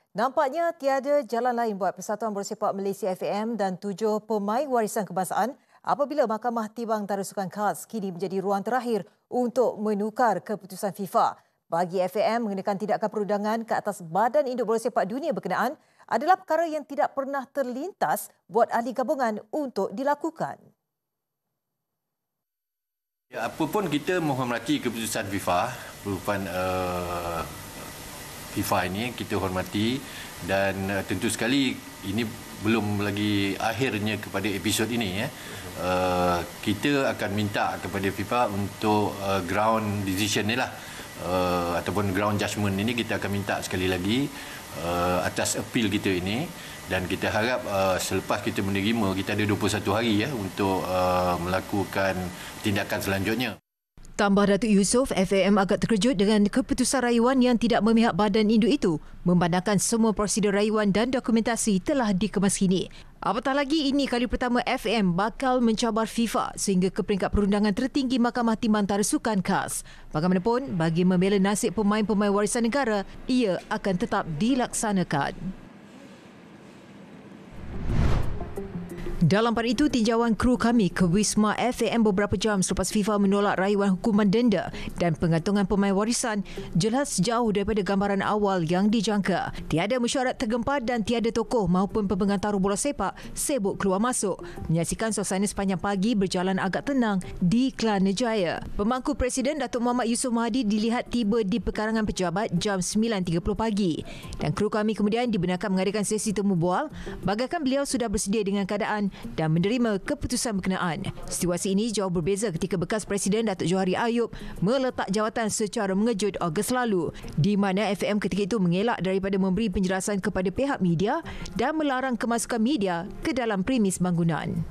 Nampaknya tiada jalan lain buat Persatuan Bola Sepak Malaysia FAM dan 7 pemain warisan kebangsaan apabila Mahkamah Timbang Antarasukan CAS kini menjadi ruang terakhir untuk menukar keputusan FIFA. Bagi FAM, mengenakan tindakan perundangan ke atas Badan Induk Bola Sepak Dunia berkenaan adalah perkara yang tidak pernah terlintas buat ahli gabungan untuk dilakukan. Ya, apapun kita menghormati keputusan FIFA, perubahan FIFA ini kita hormati dan tentu sekali ini belum lagi akhirnya kepada episod ini ya. Kita akan minta kepada FIFA untuk ground decision ni lah ataupun ground judgment ini kita akan minta sekali lagi atas appeal kita ini dan kita harap selepas kita menerima kita ada 21 hari ya untuk melakukan tindakan selanjutnya. Tambah Datuk Yusof, FAM agak terkejut dengan keputusan rayuan yang tidak memihak badan induk itu memandangkan semua prosedur rayuan dan dokumentasi telah dikemas kini. Apatah lagi ini kali pertama FAM bakal mencabar FIFA sehingga ke peringkat perundangan tertinggi Mahkamah Timbang Antarasukan CAS. Bagaimanapun, bagi membela nasib pemain-pemain warisan negara, ia akan tetap dilaksanakan. Dalam pada itu, tinjauan kru kami ke Wisma FAM beberapa jam selepas FIFA menolak rayuan hukuman denda dan pengantungan pemain warisan jelas jauh daripada gambaran awal yang dijangka. Tiada mesyuarat tergempar dan tiada tokoh maupun pemegang taruh bola sepak sibuk keluar masuk. Menyaksikan suasana sepanjang pagi berjalan agak tenang di Kelana Jaya. Pemangku Presiden Datuk Muhammad Yusof Mahathir dilihat tiba di pekarangan pejabat jam 9.30 pagi. Dan kru kami kemudian dibenarkan mengadakan sesi temu bual bagaikan beliau sudah bersedia dengan keadaan dan menerima keputusan berkenaan. Situasi ini jauh berbeza ketika bekas Presiden Datuk Johari Ayub meletak jawatan secara mengejut Ogos lalu, di mana FAM ketika itu mengelak daripada memberi penjelasan kepada pihak media dan melarang kemasukan media ke dalam premis bangunan.